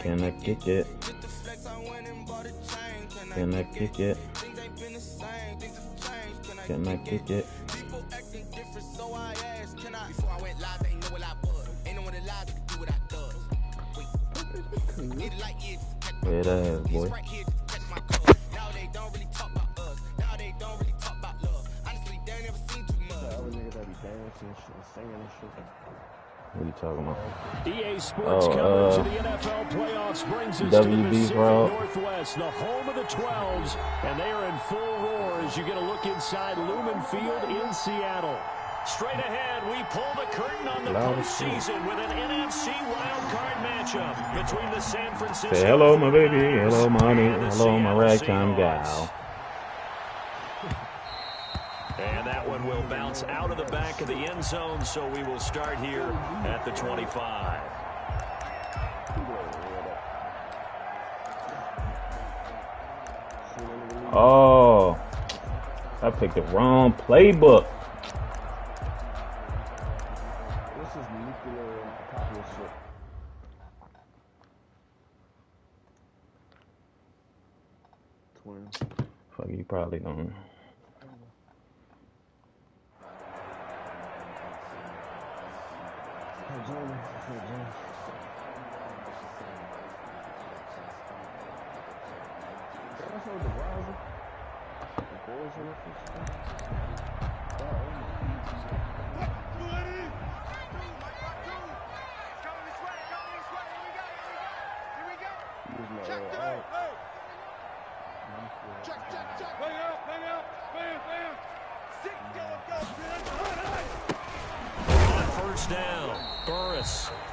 Can I kick it? Can I kick it? Can I kick it? Yeah, that is, boy. What are you talking about? EA Sports coverage of the NFL playoffs brings us to the Pacific Northwest, the home of the 12s, and they are in full roar as you get a look inside Lumen Field in Seattle. Straight ahead, we pull the curtain on the postseason with an NFC Wildcard matchup between the San Francisco. Say hello, my baby. Hello, my honey. Hello, my ragtime gal. And that one will bounce out of the back of the end zone, so we will start here at the 25. Oh, I picked the wrong playbook. This is nuclear apocalypse. Fuck, you probably don't.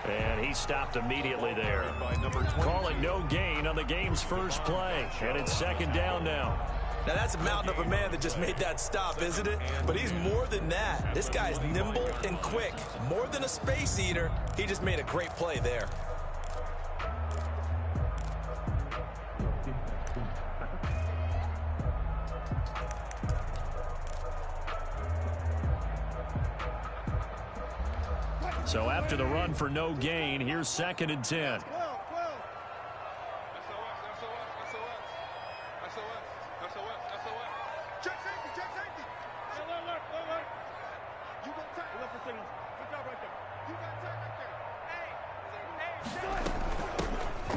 And he stopped immediately there. Call it no gain on the game's first play. And it's second down now. Now that's a mountain of a man that just made that stop, isn't it? But he's more than that. This guy's nimble and quick. More than a space eater. He just made a great play there. So after the run for no gain, here's second and 10.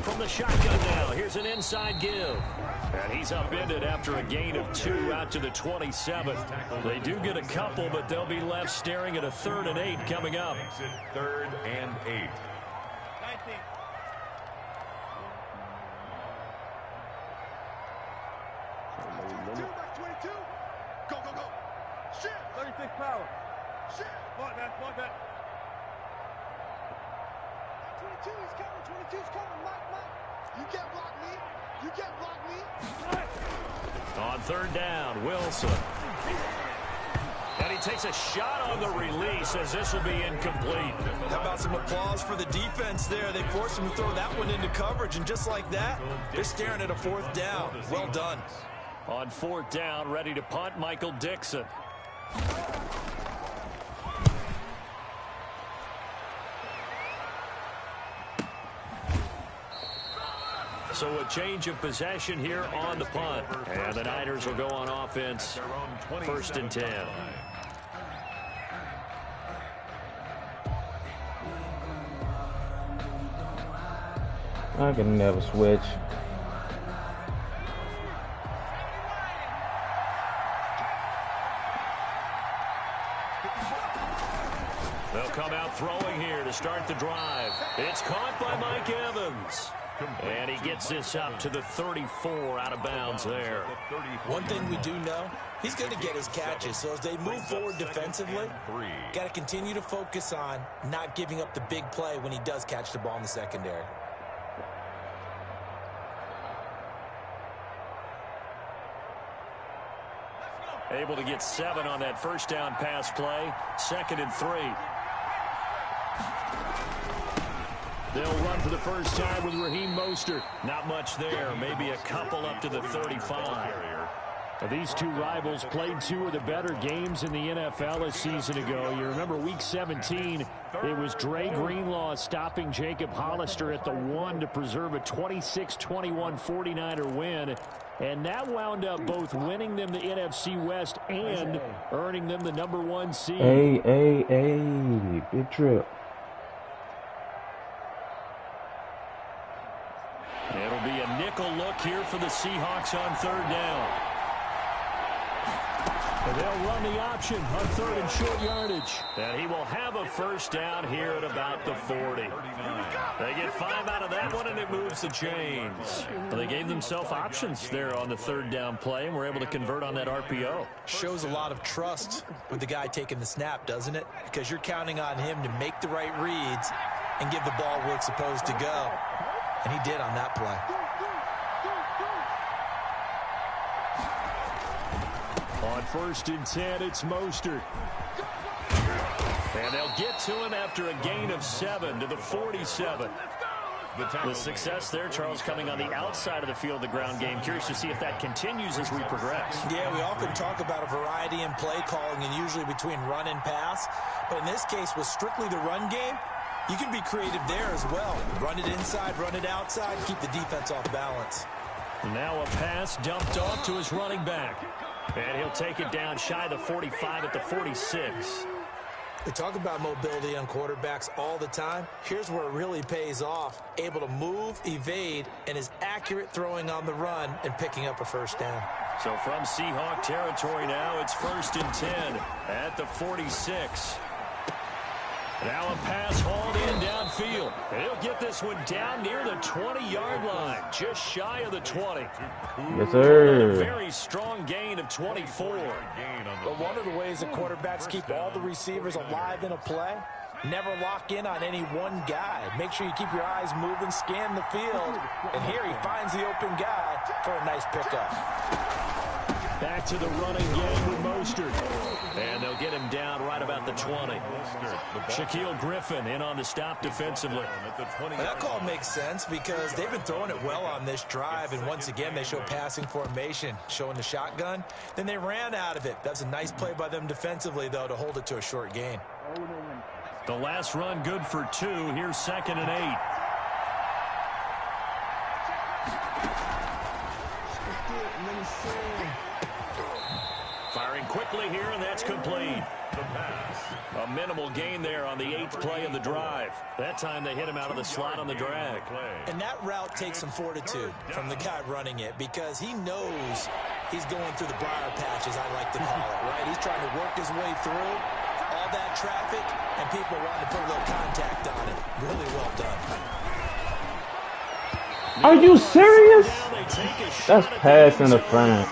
From the shotgun now, here's an inside give. And he's upended after a gain of 2 out to the 27. They do get a couple, but they'll be left staring at a 3rd and 8 coming up. 3rd and 8. Go, go, go. Shit. 36 power. Shit. Block that. 22 is coming. 22 is coming. Mike. You can't block me. You can't block me. On 3rd down, Wilson. And he takes a shot on the release as this will be incomplete. How about some applause for the defense there? They forced him to throw that one into coverage, and just like that, they're staring at a 4th down. Well done. On 4th down, ready to punt, Michael Dixon. So a change of possession here on the punt. And the Niners will go on offense, 1st and 10. I can never switch. They'll come out throwing here to start the drive. It's caught by Mike Evans. And he gets this up to the 34 out of bounds there. One thing we do know, he's going to get his catches. So as they move forward defensively, got to continue to focus on not giving up the big play when he does catch the ball in the secondary. Able to get 7 on that 1st down pass play. 2nd and 3. They'll run for the first time with Raheem Mostert. Not much there. Maybe a couple up to the 35. These two rivals played two of the better games in the NFL a season ago. You remember Week 17, it was Dre Greenlaw stopping Jacob Hollister at the 1 to preserve a 26-21 49er win. And that wound up both winning them the NFC West and earning them the #1 seed. Hey, big trip. It'll be a nickel look here for the Seahawks on 3rd down. And they'll run the option on 3rd and short yardage. And he will have a 1st down here at about the 40. They get 5 out of that one, and it moves the chains. Well, they gave themselves options there on the 3rd down play, and were able to convert on that RPO. Shows a lot of trust with the guy taking the snap, doesn't it? Because you're counting on him to make the right reads and give the ball where it's supposed to go. And he did on that play. On 1st and 10, it's Mostert. And they'll get to him after a gain of 7 to the 47. The success there, Charles, coming on the outside of the field, the ground game. Curious to see if that continues as we progress. Yeah, we often talk about a variety in play calling and usually between run and pass. But in this case, with strictly the run game, you can be creative there as well. Run it inside, run it outside, keep the defense off balance. Now a pass dumped off to his running back. And he'll take it down shy of the 45 at the 46. We talk about mobility on quarterbacks all the time. Here's where it really pays off. Able to move, evade, and is accurate throwing on the run and picking up a 1st down. So from Seahawk territory now, it's 1st and 10 at the 46. Now a pass hauled in downfield. He'll get this one down near the 20-yard line, just shy of the 20. Yes, sir. A very strong gain of 24. But one of the ways that quarterbacks keep all the receivers alive in a play, never lock in on any one guy. Make sure you keep your eyes moving, scan the field. And here he finds the open guy for a nice pickup. Back to the running game with Mostert. And they'll get him down right about the 20. Shaquille Griffin in on the stop defensively. That call makes sense because they've been throwing it well on this drive. And once again, they show passing formation, showing the shotgun. Then they ran out of it. That's a nice play by them defensively, though, to hold it to a short gain. The last run good for 2. Here's 2nd and 8. Firing quickly here, and that's complete. A minimal gain there on the 8th play of the drive. That time they hit him out of the slot on the drag. And that route takes some fortitude from the guy running it because he knows he's going through the briar patch, as I like to call it, right? He's trying to work his way through all that traffic, and people want to put a little contact on it. Really well done. Are you serious? That's pass interference.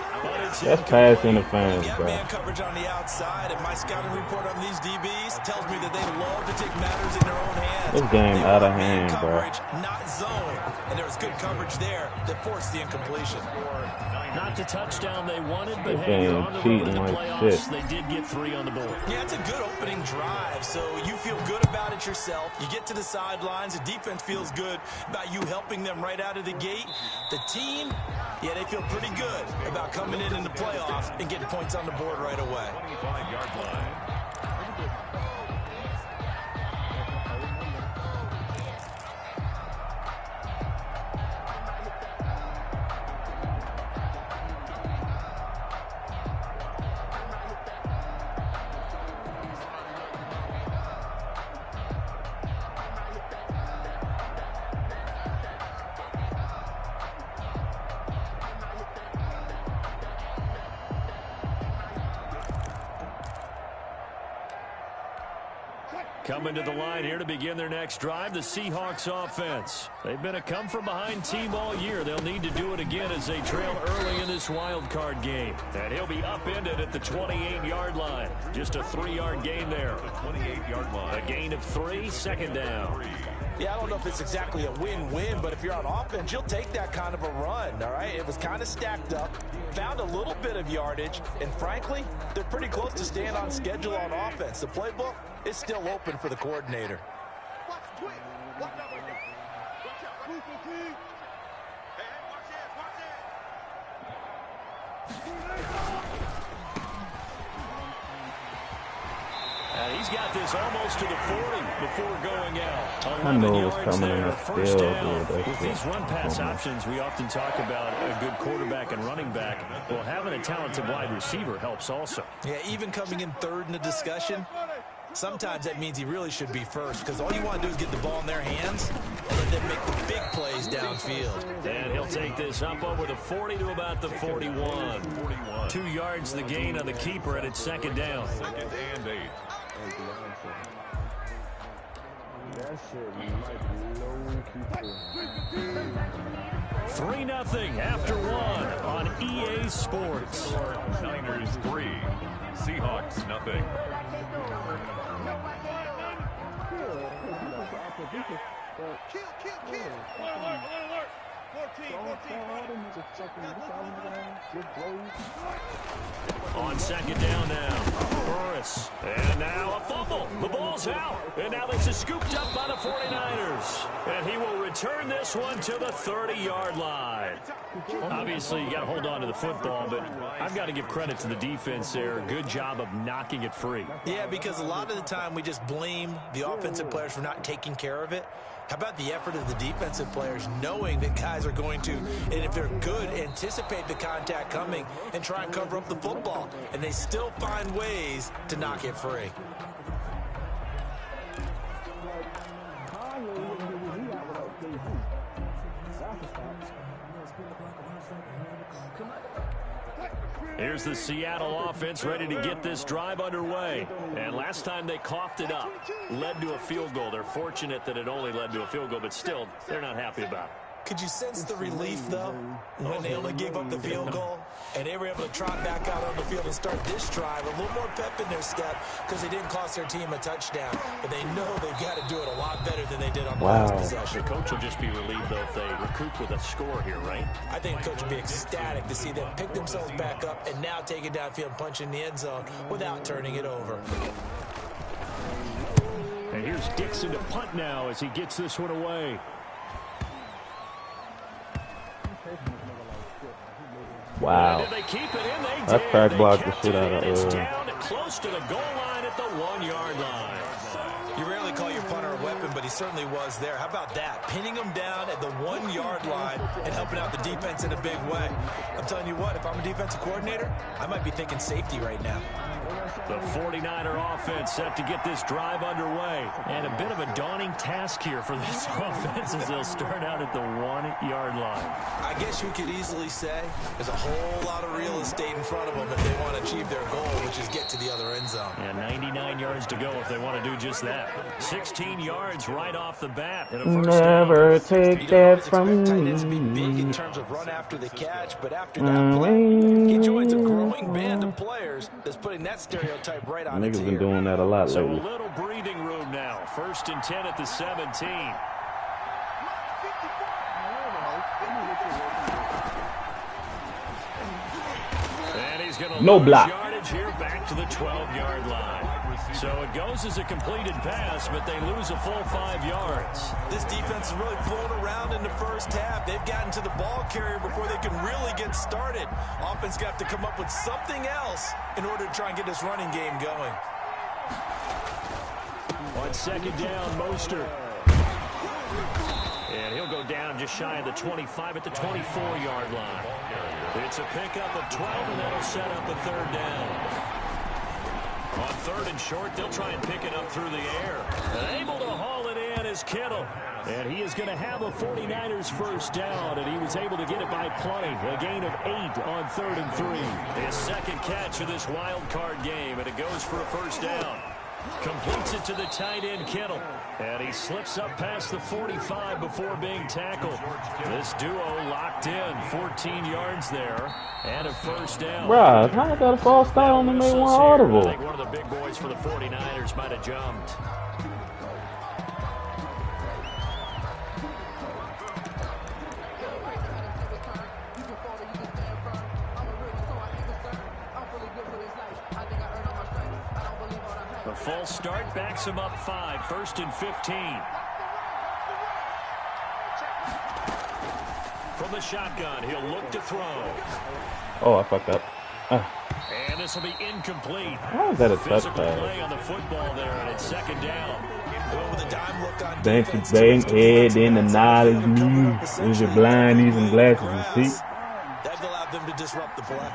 That's pass interference, bro. Man coverage on the outside, and my scouting report on these DBs tells me that they love to take matters in their own hands. This game out of hand, bro. Not zone, and there was good coverage there that forced the incompletion. Not the touchdown they wanted, but This hey, game on the road cheating to the like playoffs, shit. they did get 3 on the board. Yeah, it's a good opening drive, so you feel good about it yourself. You get to the sidelines, the defense feels good about you helping them right out of the gate. The team, yeah, they feel pretty good about coming in the playoffs and getting points on the board right away. 25-yard line. Coming to the line here to begin their next drive, the Seahawks offense. They've been a come-from-behind team all year. They'll need to do it again as they trail early in this wild card game. And he'll be upended at the 28-yard line. Just a 3-yard gain there. The 28-yard line. A gain of 3, 2nd down. Yeah, I don't know if it's exactly a win-win, but if you're on offense, you'll take that kind of a run, all right? It was kind of stacked up, found a little bit of yardage, and frankly, they're pretty close to staying on schedule on offense. The playbook is still open for the coordinator. Watch quick. Watch out right there. Watch out. Move, King. Hey, watch this. Watch this. And he's got this almost to the 40 before going out. I know 11 it was yards coming in there, that first field, down. dude. With these run-pass options, we often talk about a good quarterback and running back. Well, having a talented wide receiver helps also. Yeah, even coming in third in the discussion, sometimes that means he really should be first because all you want to do is get the ball in their hands and let them make the big plays downfield. And he'll take this up over the 40 to about the 41. 2 yards the gain on the keeper, and it's second down. Second and 8. That shit might be low-key. 3-0 after 1 on EA Sports. Niners 3, Seahawks 0. Kill. Alert. 14. On second down now, Burris. And now a fumble. The ball's out. And now this is scooped up by the 49ers. And he will return this one to the 30-yard line. Obviously, you got to hold on to the football, but I've got to give credit to the defense there. Good job of knocking it free. Yeah, because a lot of the time we just blame the offensive players for not taking care of it. How about the effort of the defensive players knowing that guys are going to, and if they're good, anticipate the contact coming and try and cover up the football. And they still find ways to knock it free. Here's the Seattle offense ready to get this drive underway. And last time they coughed it up, led to a field goal. They're fortunate that it only led to a field goal, but still, they're not happy about it. Could you sense the relief, though, when they only gave up the field goal and they were able to trot back out on the field and start this drive? A little more pep in their step because they didn't cost their team a touchdown. But they know they've got to do it a lot better than they did on the last possession. The coach will just be relieved, though, if they recoup with a score here, right? I think the coach will be ecstatic to see them pick themselves back up and now take it downfield and punch in the end zone without turning it over. And here's Dixon to punt now as he gets this one away. Wow. Did they keep it in? They That did. crack They blocked the kept shit it out in. of It's down close to the goal line at the 1-yard line. You rarely call your punter a weapon, but he certainly was there. How about that? Pinning him down at the 1-yard line and helping out the defense in a big way. I'm telling you what, if I'm a defensive coordinator, I might be thinking safety right now. The 49er offense set to get this drive underway. And a bit of a daunting task here for this offense as they'll start out at the 1-yard line. I guess you could easily say there's a whole lot of real estate in front of them if they want to achieve their goal, which is get to the other end zone. And 99 yards to go if they want to do just that. 16 yards right off the bat. And a first Never down. take that from Tight ends to be big in me. terms of run after the catch, but after that play, he joins a growing band of players that's putting that stereotype right on its Niggas been ear. doing that a lot So a lately. little breathing room now. 1st and 10 at the 17. And he's going to No lose block. yardage here back to the 12-yard line. So it goes as a completed pass, but they lose a full 5 yards. This defense is really flown around in the first half. They've gotten to the ball carrier before they can really get started. Offense got to come up with something else in order to try and get this running game going. On second down, Mostert. And he'll go down just shy of the 25 at the 24-yard line. It's a pickup of 12, and that'll set up a 3rd down. On 3rd and short, they'll try and pick it up through the air. And able to haul it in is Kittle. And he is going to have a 49ers first down, and he was able to get it by plenty. A gain of 8 on 3rd and 3. His second catch of this wild card game, and it goes for a first down. Completes it to the tight end, Kittle. And he slips up past the 45 before being tackled. This duo locked in. 14 yards there. And a first down. Bruh, how I got a false down and they weren't audible? I think one of the big boys for the 49ers might have jumped. The false start backs him up 5. 1st and 15. From the shotgun, he'll look to throw. Oh, I fucked up. And this will be incomplete. How is that a touch Physical pass? play on the football there, and it's second down. Well, with a dime look on Bang, defense, bang, head in the defensive knowledge. midfielder coming up Use essentially your blind, every using move glasses, you across. see? That allowed them to disrupt the play.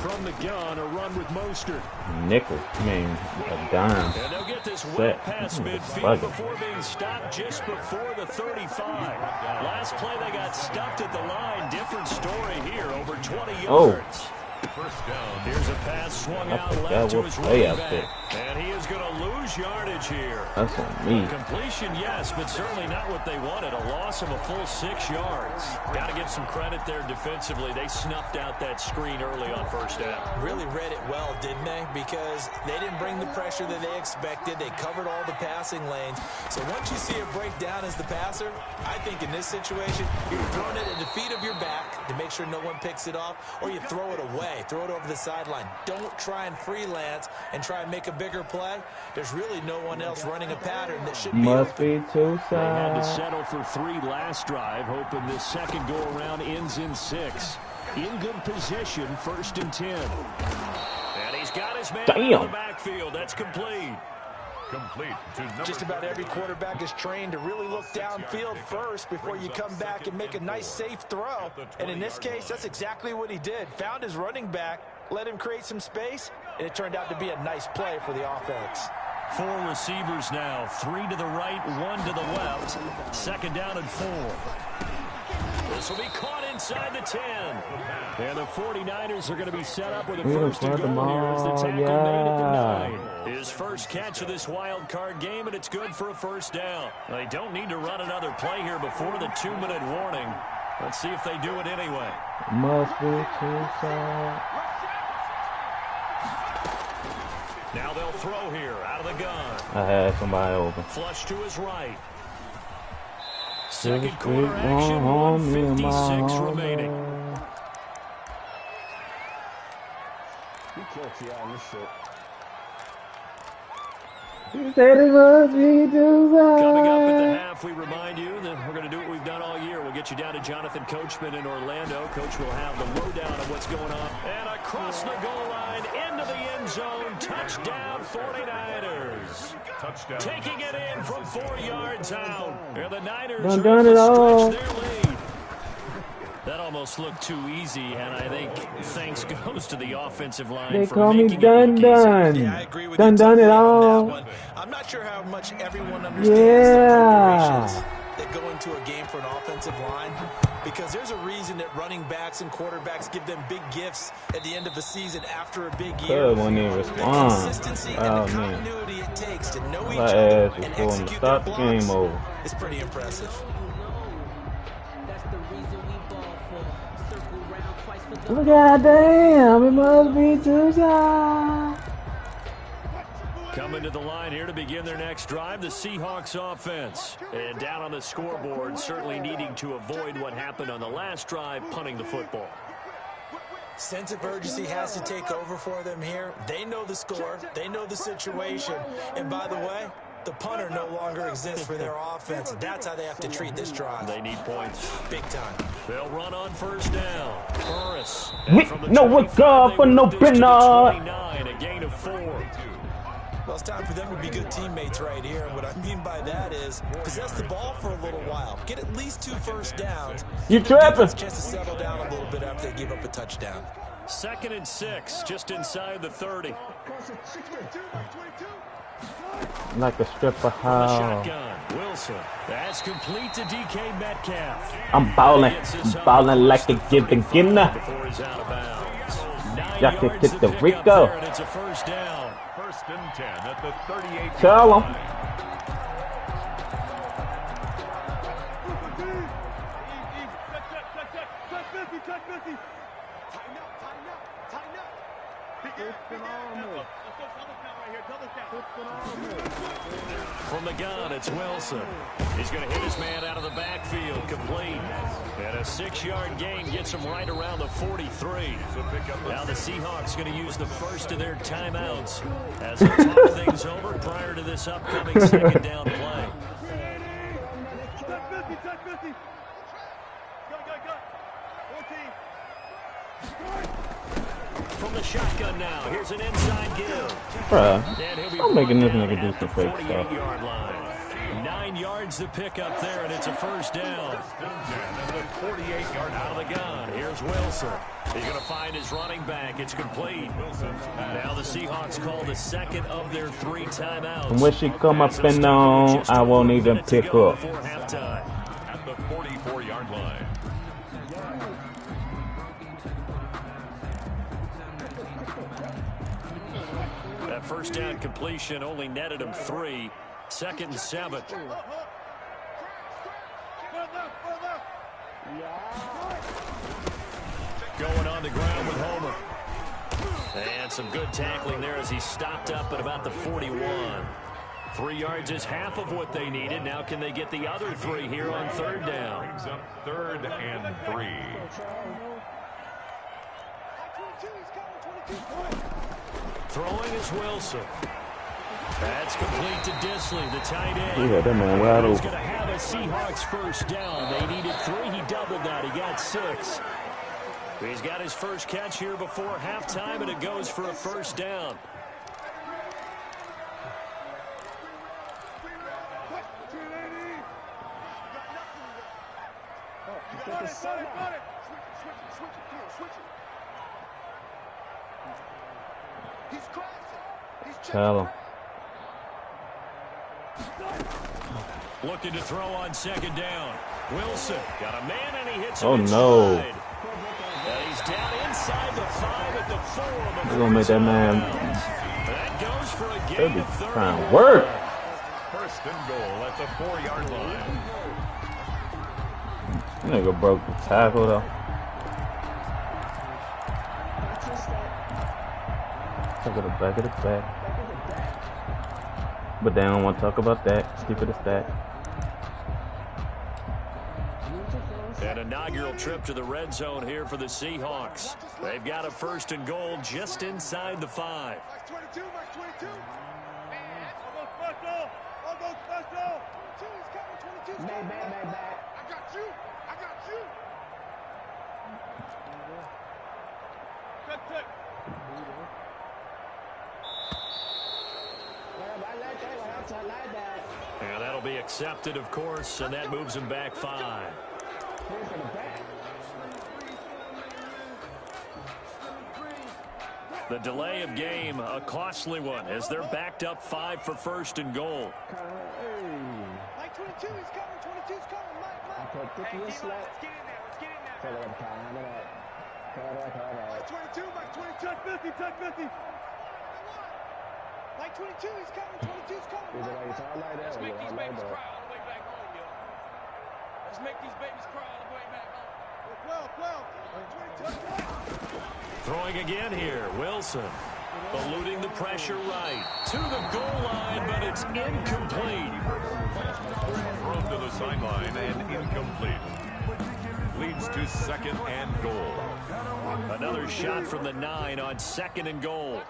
From the gun, a run with Mostert. Nickel. I mean, a dime. And they'll get this well Set. past midfield Bugging. before being stopped just before the 35. Last play, they got stuffed at the line. Different story here, over 20 yards. First down. Here's a pass swung I out forgot left to what his play running I picked. back. And he is going to lose yardage here. That's on me. Completion, yes, but certainly not what they wanted. A loss of a full 6 yards. Got to give some credit there defensively. They snuffed out that screen early on first down. Really read it well, didn't they? Because they didn't bring the pressure that they expected. They covered all the passing lanes. So once you see it break down as the passer, I think in this situation, you're throwing it at the feet of your back to make sure no one picks it off, or you throw it away, throw it over the sideline. Don't try and freelance and try and make a bigger play. There's really no one else running a pattern that should be Must open. be two They had to sides. settle for 3 last drive, hoping this second go-around ends in 6. In good position, 1st and 10. And he's got his man out of Damn. the backfield. That's complete. Complete to number Just about every quarterback is trained to really look downfield first before you come back and make a nice, safe throw. And in this case, that's exactly what he did. Found his running back, let him create some space, and it turned out to be a nice play for the offense. 4 receivers now, 3 to the right, 1 to the left. 2nd down and 4. This will be caught inside the 10. And the 49ers are going to be set up with a first and goal here as the tackle made at the 9. His first catch of this wild card game, and it's good for a first down. They don't need to run another play here before the 2-minute warning. Let's see if they do it anyway. Must be two sides. Now they'll throw here out of the gun. I had somebody open. Flush to his right. Second Six quarter feet action, long, me and my 1:56 homie. remaining. He killed T.I. on this shit. He said it must be two Coming up at the sides. half, we remind you that we're going to do what we've done all year. We'll get you down to Jonathan Coachman in Orlando. Coach will have the lowdown of what's going on. And across the goal line, into the end zone, touchdown 49ers. touchdown. Taking it in from 4 yards out. And the Niners Done are done able it to all. stretch their lead. That almost looked too easy, and I think thanks goes to the offensive line They for call me making it Dun look easy. Dun. Yeah, I agree with Dun you dun it totally on all. that one. I'm not sure how much everyone understands Yeah. the preparations that go into a game for an offensive line, because there's a reason that running backs and quarterbacks give them big gifts at the end of the season after a big year. Cuz won't even The respond. consistency and Oh the man. continuity it takes to know each My other ass was and going to execute stop their the game blocks over. is pretty impressive. That's the reason we ball for. Circle round twice for the Well, goddamn, it must be two sides. Coming to the line here to begin their next drive, the Seahawks offense. And down on the scoreboard, certainly needing to avoid what happened on the last drive, punting the football. Sense of urgency has to take over for them here. They know the score. They know the situation. And by the way, the punter no longer exists for their offense. That's how they have to treat this drive. They need points. Big time. They'll run on first down. Burris. We no regard for no Bernard. 29, a gain of 4. Well, it's time for them to be good teammates right here. And what I mean by that is possess the ball for a little while. Get at least 2 first downs. You Give the defense trapping. a chance to settle down a little bit after they give up a touchdown. 2nd and 6, just inside the 30. Like a stripper The house. shotgun. Wilson. That's complete to DK Metcalf. I'm ballin'. I'm ballin' like a beginner. Before he's out of bounds. 9 Y'all can yards hit to the pick up Rico. there, and it's a first down. First and 10 at the 38. Tell 'em. From the gun, it's Wilson. He's going to hit his man out of the backfield, complete. And a 6-yard gain gets him right around the 43. Now the Seahawks going to use the first of their timeouts as they talk things over prior to this upcoming second down play. From the shotgun now, here's an inside give. Bruh, And he'll be I'm making this brought nigga down do at the some fake stuff. 48-yard line. 9 yards to pick up there, and it's a first down. At the 48-yard Out of the gun, here's Wilson. He's going to find his running back. It's complete. Now the Seahawks call the second of their 3 timeouts. And when she come up and on, I won't even pick up. Before halftime. at the 44-yard line. That first down completion only netted him 3. 2nd and 7. Going on the ground with Homer. And some good tackling there as he stopped up at about the 41. 3 yards is half of what they needed. Now can they get the other 3 here on 3rd down? Brings up 3rd and 3. Throwing is Wilson. That's complete to Disley, the tight end. Yeah, that man wide He's open. going to have a Seahawks first down. They needed 3. He doubled that. He got 6. He's got his first catch here before halftime, and it goes for a first down. Tell him. Looking to throw on 2nd down. Wilson got a man, and he hits Oh, him no. inside. And he's down inside the 5 at the 4. We're gonna make that man. That goes for a They gain be of 30. trying to work. First and goal at the 4-yard line. Nigga broke the tackle though. Talk of the back of the back. But they don't want to talk about that. Keep it a stat. An inaugural trip to the red zone here for the Seahawks. They've got a 1st and goal just inside the 5. Max 22, Max 22. Almost special. Almost special. 22 is coming. 22 is coming. Back. I got you. I got you. Check. And that'll be accepted, of course, and that moves him back 5. The delay of game, a costly one, as they're backed up 5 for 1st and goal. Mike 22 is coming. 22 is coming. Mike. Let's get in there. Let's get in there. Mike 22. Mike 22. Check 50. Check 50. Mike 22 is coming. 22 is coming. Let's make these babies cry all the way back home, yo. Let's make these babies cry all the way back home. 12. Mike 22. Throwing again here, Wilson. Eluding the pressure right. To the goal line, but it's incomplete. Thrown to the sideline and incomplete. Leads to 2nd and goal. Another shot from the 9 on 2nd and goal.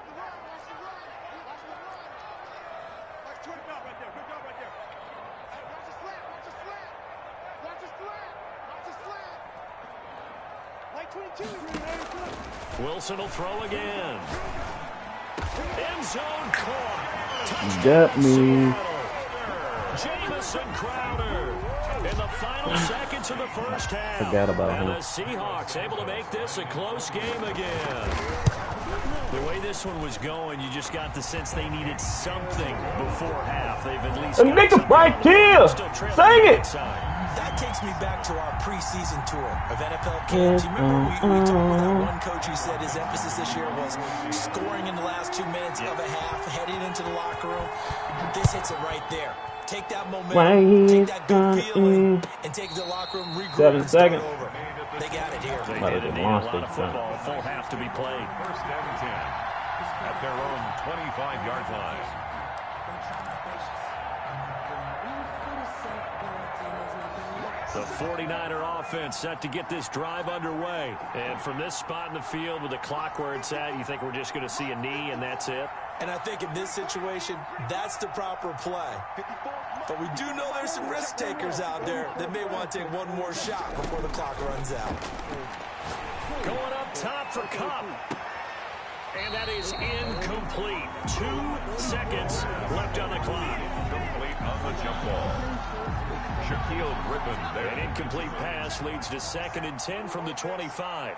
Wilson will throw again. End zone caught. You got me. Jamison Crowder in the final seconds of the first half. Forgot about and him. the Seahawks able to make this a close game again. The way this one was going, you just got the sense they needed something before half. They've at least A got nigga something right on the here. board. Still trailing Sing it. inside. That takes me back to our preseason tour of NFL camps. You remember we talked with that one coach who said his emphasis this year was scoring in the last 2 minutes of a half, heading into the locker room. This hits it right there. Take that momentum, take that good feeling, and take it to the locker room, regroup, 7 and start seconds. over. They got it here. They Might did have indeed. A lost lot it, of football, full half to be played. 1st and 10 at their own 25-yard line. The 49er offense set to get this drive underway. And from this spot in the field with the clock where it's at, you think we're just going to see a knee and that's it? And I think in this situation, that's the proper play. But we do know there's some risk takers out there that may want to take one more shot before the clock runs out. Going up top for Cup. And that is incomplete. 2 seconds left on the clock. Complete on the jump ball. Shaquille Griffin there. An incomplete pass leads to 2nd and 10 from the 25.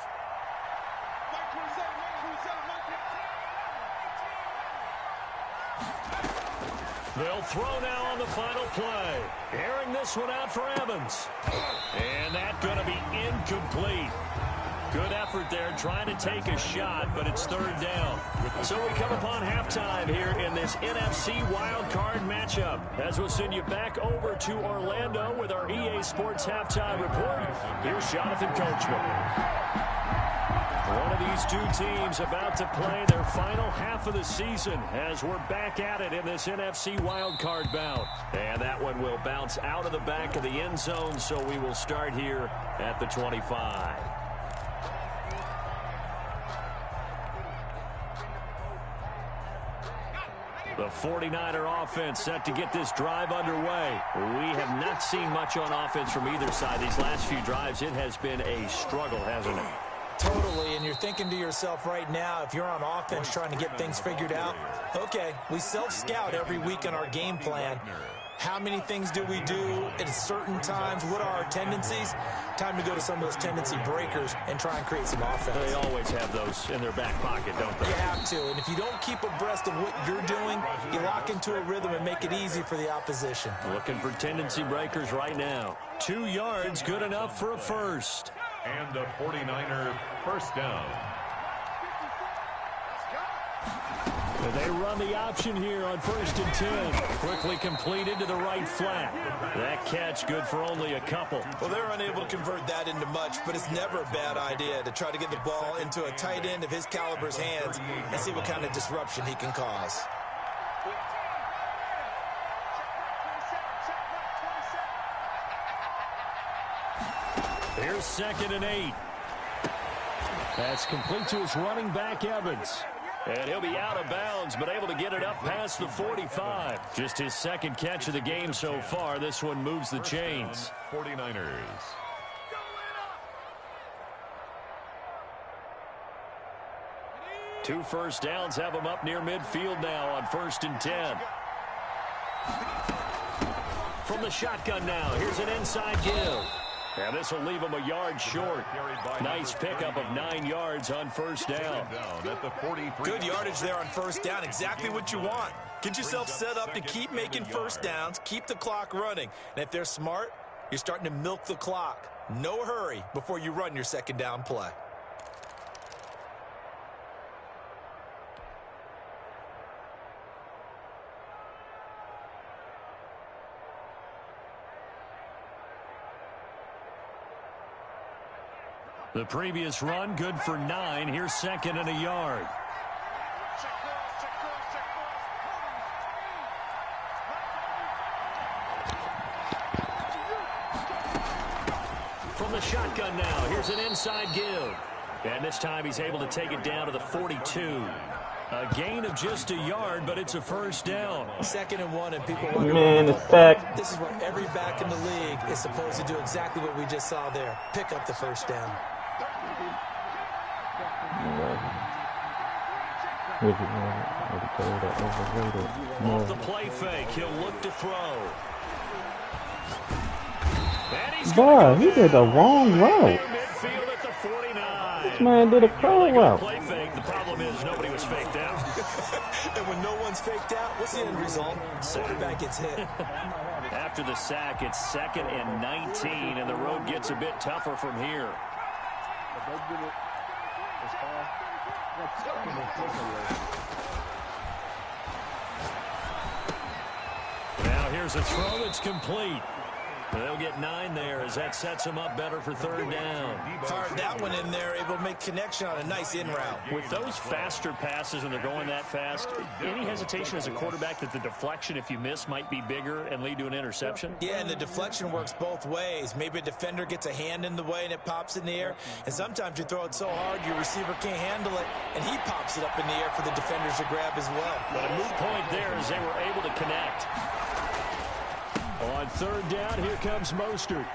They'll throw now on the final play. Airing this one out for Evans. And that's going to be incomplete. Good effort there, trying to take a shot, but it's 3rd down. So we come upon halftime here in this NFC Wildcard matchup. As we'll send you back over to Orlando with our EA Sports Halftime Report. Here's Jonathan Coachman. One of these two teams about to play their final half of the season as we're back at it in this NFC Wildcard bout. And that one will bounce out of the back of the end zone, so we will start here at the 25. The 49er offense set to get this drive underway. We have not seen much on offense from either side these last few drives. It has been a struggle, hasn't it? Totally, and you're thinking to yourself right now, if you're on offense trying to get things figured out, okay, we self-scout every week in our game plan. How many things do we do at certain times? What are our tendencies? Time to go to some of those tendency breakers and try and create some offense. They always have those in their back pocket, don't they? You have to, and if you don't keep abreast of what you're doing, you lock into a rhythm and make it easy for the opposition. Looking for tendency breakers right now. 2 yards, good enough for a first. And a 49er first down. They run the option here on 1st and 10. Quickly completed to the right flat. That catch good for only a couple. Well, they're unable to convert that into much, but it's never a bad idea to try to get the ball into a tight end of his caliber's hands and see what kind of disruption he can cause. Here's 2nd and 8. That's complete to his running back, Evans. And he'll be out of bounds, but able to get it up past the 45. Just his 2nd catch of the game so far. This one moves the chains. 49ers. 2 first downs have him up near midfield now on 1st and 10. From the shotgun now, here's an inside give. And this will leave him a yard short. Nice pickup of 9 yards on 1st down. Good yardage there on 1st down. Exactly what you want. Get yourself set up to keep making 1st downs, keep the clock running. And if they're smart, you're starting to milk the clock. No hurry before you run your 2nd down play. The previous run, good for 9. Here's 2nd and a yard. From the shotgun now, here's an inside give. And this time he's able to take it down to the 42. A gain of just a yard, but it's a 1st down. 2nd and 1, and people wonder, man, it's back. This is what every back in the league is supposed to do, exactly what we just saw there. Pick up the 1st down. Off the play fake, he'll look to throw. Boy, he did the wrong route. Midfield at the 49. This man did a pro route. Play fake. The problem is nobody was faked out. And when no one's faked out, what's the end result? Quarterback gets hit. After the sack, it's 2nd and 19, and the road gets a bit tougher from here. Now here's a throw that's complete. They'll get 9 there as that sets them up better for third down. Fired that one in there, able to make connection on a nice in route. With those faster passes when they're going that fast, any hesitation as a quarterback that the deflection, if you miss, might be bigger and lead to an interception? Yeah, and the deflection works both ways. Maybe a defender gets a hand in the way and it pops in the air. And sometimes you throw it so hard your receiver can't handle it, and he pops it up in the air for the defenders to grab as well. But a moot point there as they were able to connect. On third down, here comes Mostert.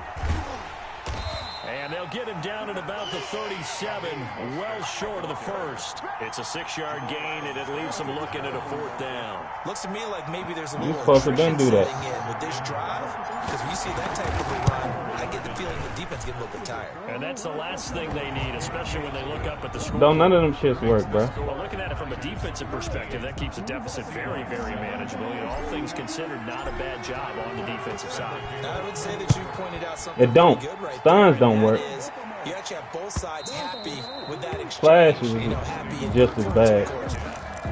And they'll get him down at about the 37, well short of the first. It's a 6-yard gain, and it leaves them looking at a 4th down. Looks to me like maybe there's a little attrition setting do that. in with this drive. Because when you see that type of a run, I get the feeling the defense getting a little bit tired. And that's the last thing they need, especially when they look up at the score. Don't none of them shits work, bro. Well, looking at it from a defensive perspective, that keeps the deficit very, very manageable. You know, all things considered, not a bad job on the defensive side. I would say that you pointed out something It don't. good right Stuns there, don't and that work. is, you actually have both sides happy with that exchange. Flash is happy in just as bad.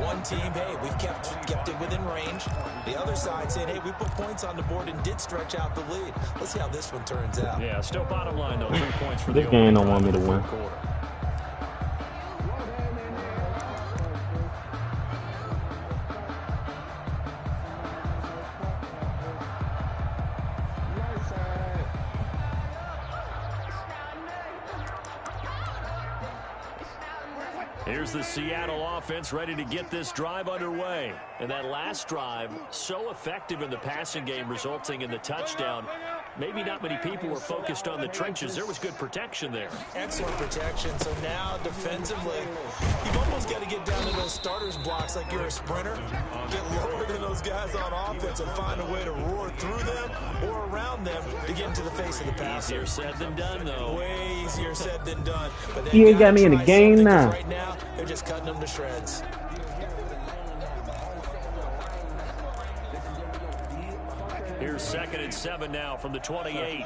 One team, hey, we've kept it within range. The other side saying, hey, we put points on the board and did stretch out the lead. Let's see how this one turns out. Yeah, still bottom line, though, 3 points for This the game don't want me to win. quarter. Here's the Seattle offense ready to get this drive underway. And that last drive, so effective in the passing game, resulting in the touchdown. Maybe not many people were focused on the trenches. There was good protection there. Excellent protection. So now, defensively, you've almost got to get down to those starters blocks like you're a sprinter. Get lower than those guys on offense and find a way to roar through them or around them to get into the face of the passer. Easier said than done, though. Way easier said than done. But You ain't got me in the game now. Right now, they're just cutting them to shreds. Here's 2nd and 7 now from the 28.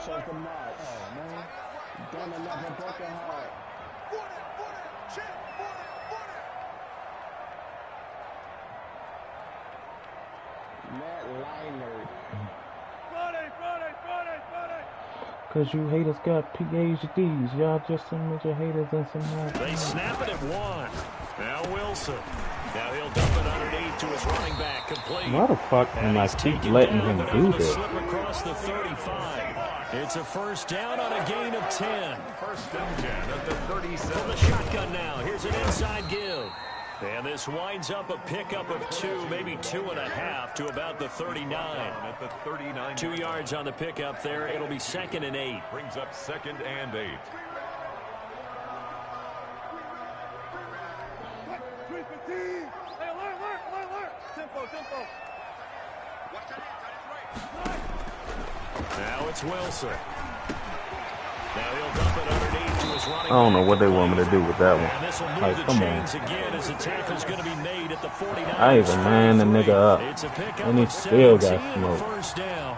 Cause you haters got PhDs. Y'all just some of your haters and some more. They snap it at 1. Now Wilson. Now he'll dump it underneath to his running back, complete. Why the fuck am I keep letting him do this? Slip across the 35. It's a 1st down on a gain of 10. 1st and 10 at the 37. From the shotgun now. Here's an inside give. And this winds up a pickup of 2, maybe 2.5 to about the 39. At the 39. 2 yards on the pickup there. It'll be 2nd and 8. Brings up 2nd and 8. Now it's Wilson. Now he'll dump it underneath to his running. I don't know what they want me to do with that one. And this will move Like, the come on. chains again as the tackle's going to be made at the 49. I even man the nigga up. It's a pickup And he of still got 17 and a smoked. 1st down.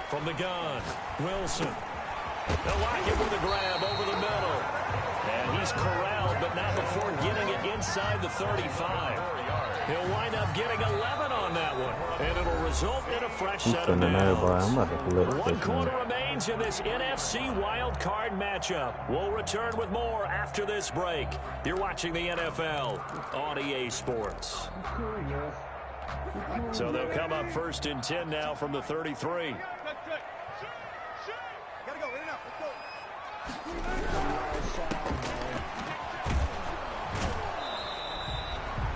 From the gun, Wilson. They'll lock it with a grab over the middle. And he's corralled, but not before getting it inside the 35. He'll wind up getting 11 on that one. And it'll result in a fresh set of downs. I'm about to flip One this quarter man. remains in this NFC Wildcard matchup. We'll return with more after this break. You're watching the NFL on EA Sports. So they'll come up 1st and 10 now from the 33. Gotta go, in and out, let's go.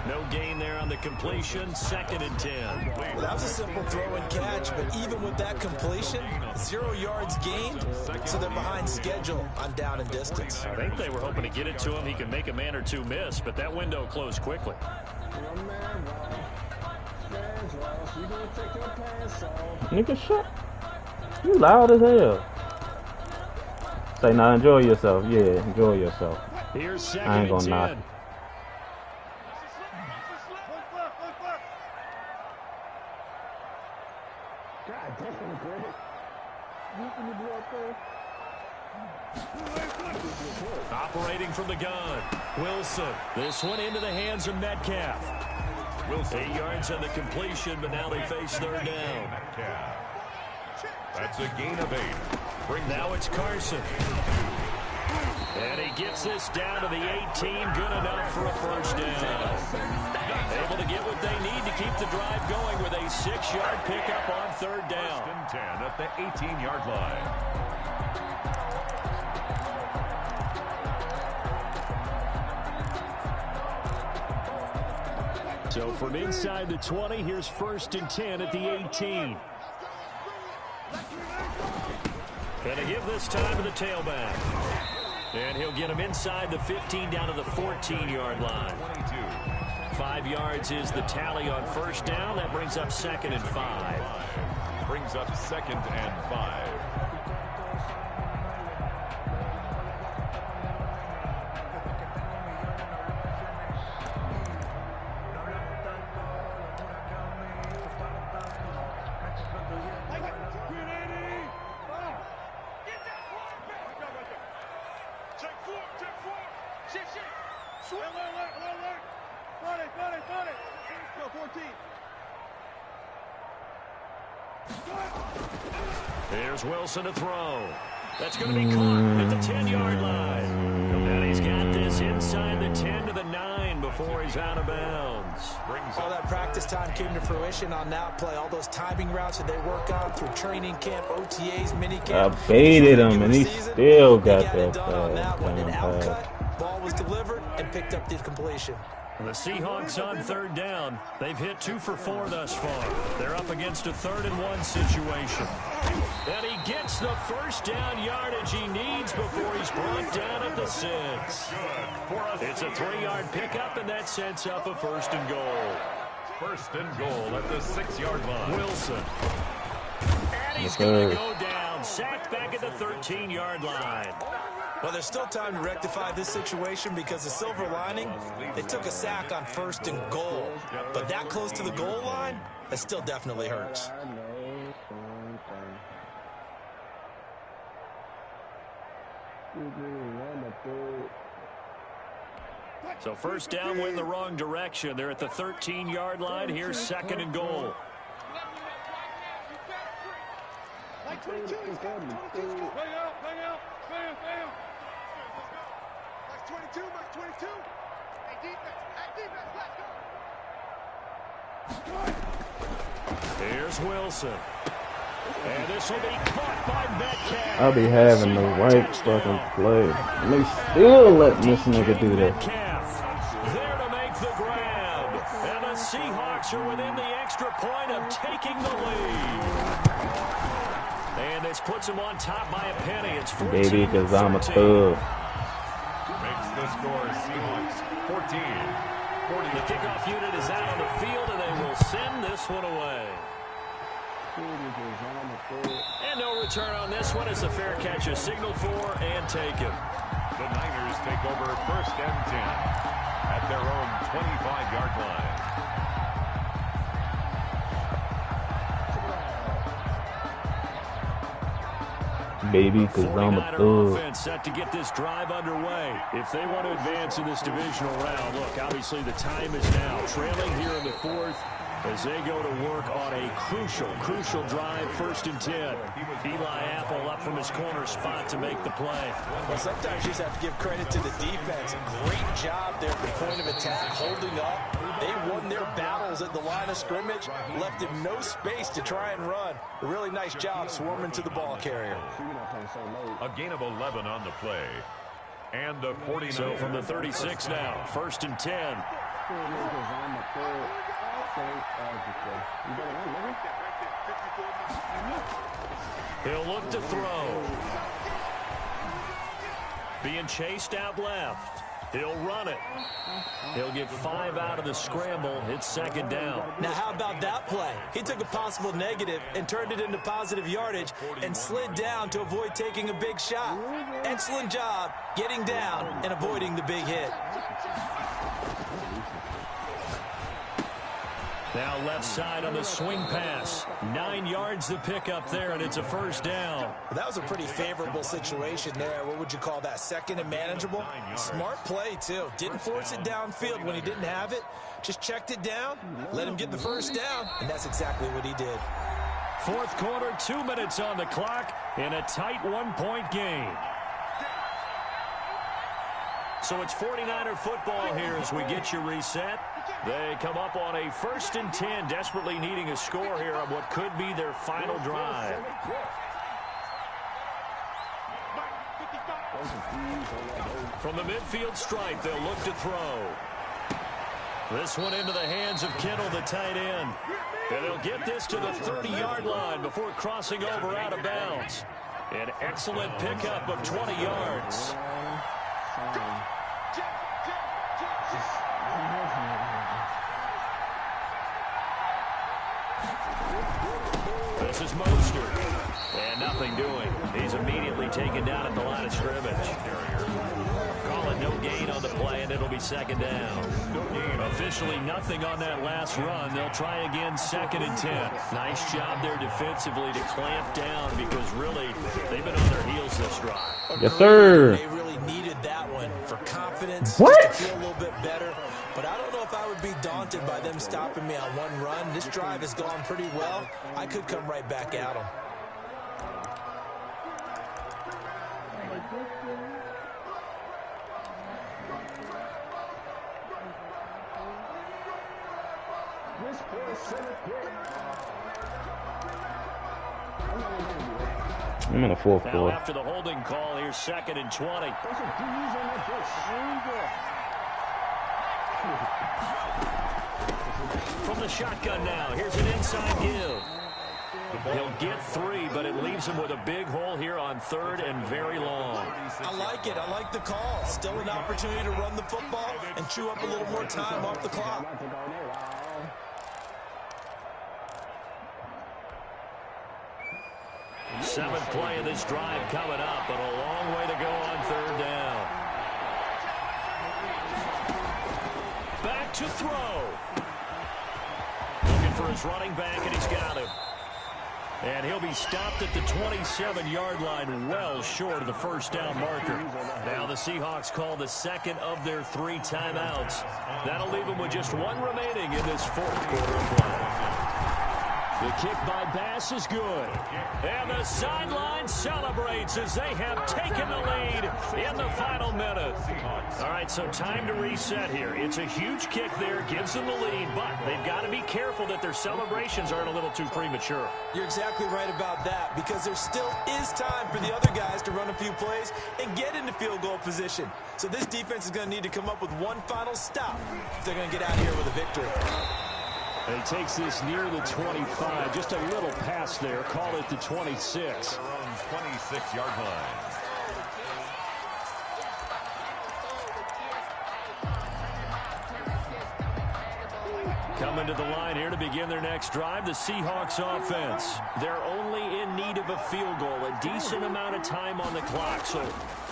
No gain there on the completion. 2nd and 10. Well, that was a simple throw and catch, but even with that completion, 0 yards gained, so they're behind schedule on down and distance. I think they were hoping to get it to him. He can make a man or two miss, but that window closed quickly. Nigga, shut. You loud as hell. Say, now enjoy yourself. Yeah, enjoy yourself. Here's I ain't 2nd and gonna knock 10. Operating from the gun, Wilson. This one into the hands of Metcalf. Wilson. 8 yards on the completion, but now they face third down. Metcalf. That's a gain of 8. Now it's Carson. And he gets this down to the 18. Good enough for a first down. Able to get what they need to keep the drive going with a 6-yard pickup on third down. First and 10 at the 18-yard line. So from inside the 20, here's 1st and 10 at the 18. And they give this time to the tailback. And he'll get him inside the 15 down to the 14-yard line. 5 yards is the tally on first down. That brings up 2nd and 5. Brings up 2nd and 5. Here's Wilson to throw. That's going to be caught at the 10-yard line. And he's got this inside the 10 to the 9 before he's out of bounds. All that practice time came to fruition on that play. All those timing routes that they work on through training camp, OTAs, minicamp. I baited him, and he still got that pass. Ball was delivered and picked up the completion. The Seahawks on third down. They've hit 2 for 4 thus far. They're up against a 3rd and 1 situation. And he gets the first down yardage he needs before he's brought down at the 6. It's a 3-yard pickup, and that sets up a 1st and goal. 1st and goal at the 6-yard line. Wilson. And he's going to go down. Sacked back at the 13-yard line. Well, there's still time to rectify this situation because the silver lining, they took a sack on 1st and goal. But that close to the goal line, that still definitely hurts. So first down went in the wrong direction. They're at the 13-yard line. Here's 2nd and goal. Like 22, he's got 22. Bang out, bang out, bam, bam. Max 22, Max 22. Hey, defense, let's go. Here's Wilson. And this will be caught by Metcalf. I'll be having the right fucking play. And they still letting this nigga do that. Metcalf there to make the grab. And the Seahawks are within the extra point of taking the lead. And this puts them on top by a penny. It's 14. Baby, because I'm a thug. Makes the score Seahawks 14. The kickoff unit is out on the field, and they will send this one away. And no return on this one as the fair catch is signaled for and taken. The Niners take over 1st and 10 at their own 25-yard line. Baby, because I'm a thug. Offense set to get this drive underway. If they want to advance in this divisional round, look, obviously the time is now. Trailing here in the 4th as they go to work on a crucial drive, 1st and 10. Eli Apple up from his corner spot to make the play. Well, sometimes you just have to give credit to the defense. Great job there at the point of attack, holding up. They won their battles at the line of scrimmage, left him no space to try and run. A really nice job swarming to the ball carrier. A gain of 11 on the play. And a 49. So from the 36 now, 1st and 10. He'll look to throw. Being chased out left. He'll run it. He'll get 5 out of the scramble. It's 2nd down. Now, how about that play? He took a possible negative and turned it into positive yardage and slid down to avoid taking a big shot. Excellent job getting down and avoiding the big hit. Now left side on the swing pass. 9 yards to pick up there, and it's a first down. That was a pretty favorable situation there. What would you call that? Second and manageable? Smart play, too. Didn't force it downfield when he didn't have it. Just checked it down, let him get the first down, and that's exactly what he did. Fourth quarter, 2 minutes on the clock in a tight 1-point game. So it's 49er football here as we get you reset. They come up on a 1st and 10, desperately needing a score here on what could be their final drive. From the midfield stripe, they'll look to throw. This one into the hands of Kittle, the tight end. And they'll get this to the 30-yard line before crossing over out of bounds. An excellent pickup of 20 yards. This is Mostert. And nothing doing. He's immediately taken down at the line of scrimmage. Call it no gain on the play, and it'll be second down. Officially nothing on that last run. They'll try again 2nd and 10. Nice job there defensively to clamp down because really they've been on their heels this drive. Yes, sir. They really needed that one for confidence. What? Just to feel a little bit better. But I don't know if I would be daunted by them stopping me on one run. This drive has gone pretty well. I could come right back at them. I'm in the fourth Now quarter. after the holding call, here's 2nd and 20. From the shotgun now, here's an inside give. He'll get 3, but it leaves him with a big hole here on 3rd and very long. I like it. I like the call. Still an opportunity to run the football and chew up a little more time off the clock. Seventh play of this drive coming up, but a long way to go on 3rd down. Back to throw. Looking for his running back, and he's got him. And he'll be stopped at the 27-yard line, well short of the first down marker. Now the Seahawks call the 2nd of their 3 timeouts. That'll leave them with just 1 remaining in this 4th quarter of play. The kick by Bass is good. And the sideline celebrates as they have taken the lead in the final minute. All right, so time to reset here. It's a huge kick there, gives them the lead, but they've got to be careful that their celebrations aren't a little too premature. You're exactly right about that, because there still is time for the other guys to run a few plays and get into field goal position. So this defense is going to need to come up with one final stop if they're going to get out of here with a victory. And he takes this near the 25. Just a little pass there. Call it the 26. Their own 26-yard line. Coming to the line here to begin their next drive, the Seahawks offense. They're only in need of a field goal, a decent amount of time on the clock. So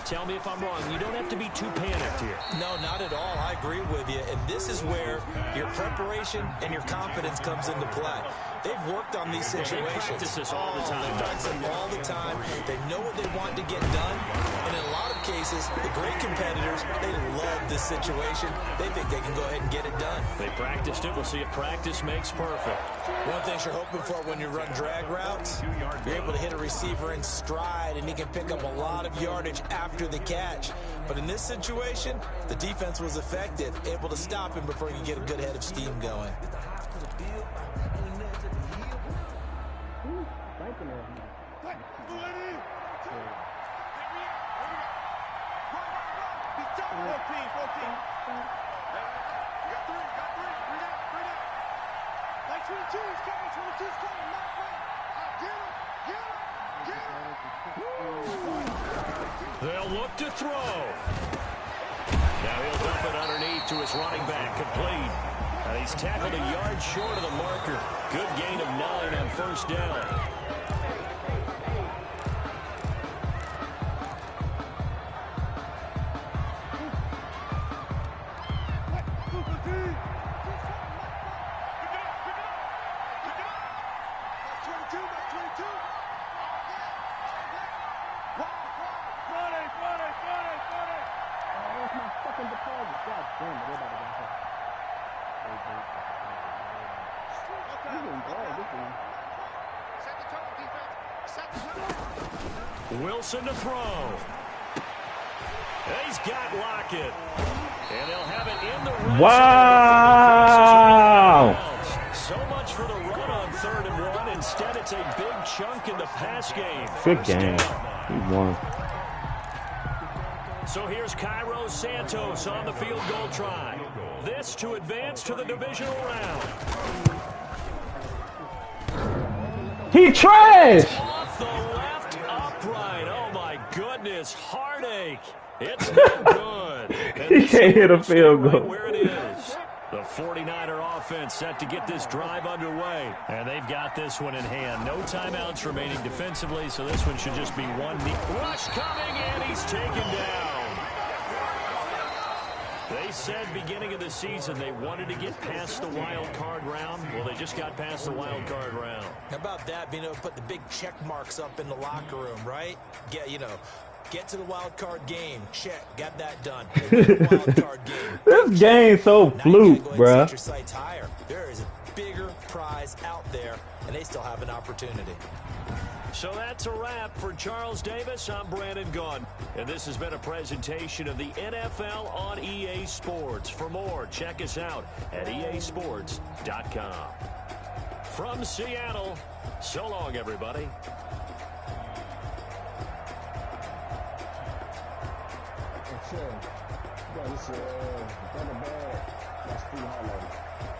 tell me if I'm wrong. You don't have to be too panicked here. No, not at all. I agree with you. And this is where your preparation and your confidence comes into play. They've worked on these situations. They practice this all the time. They practice it all the time. They know what they want to get done. And in a lot of cases, the great competitors, they love this situation. They think they can go ahead and get it done. They practiced it. We'll see if practice makes perfect. One thing you're hoping for when you run drag routes, you're able to hit a receiver in stride, and he can pick up a lot of yardage after the catch. But in this situation, the defense was effective, able to stop him before he could get a good head of steam going. They'll look to throw. Now he'll dump it underneath to his running back, complete. And he's tackled a yard short of the marker. Good gain of 9 on first down. Wilson to throw. He's got Lockett. And they'll have it in the red Wow! zone. So much for the run on 3rd and 1. Instead, it's a big chunk in the pass game. Good game. He won. So here's Cairo Santos on the field goal try. This to advance to the divisional round. He trash! Off the left upright. Oh, my goodness. Heartache. It's no good. He can't hit a field goal. Right where it is. The 49er offense set to get this drive underway. And they've got this one in hand. No timeouts remaining defensively, so this one should just be one knee. Rush coming, and he's taken down. They said beginning of the season they wanted to get past the wild card round. Well, they just got past the wild card round. How about that, being able to put the big check marks up in the locker room, right? Get to the wild card game. Check. Got that done. Wild card game. This game's so fluke, bruh. Your sights higher. There is a bigger prize out there, and they still have an opportunity. So that's a wrap for Charles Davis. I'm Brandon Gunn, and this has been a presentation of the NFL on EA Sports. For more, check us out at easports.com. From Seattle, so long, everybody. This is Brother Bad. That's Steve Harlow.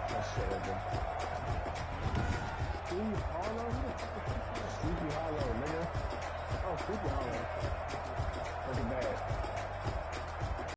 That's shit right there. Steve Harlow?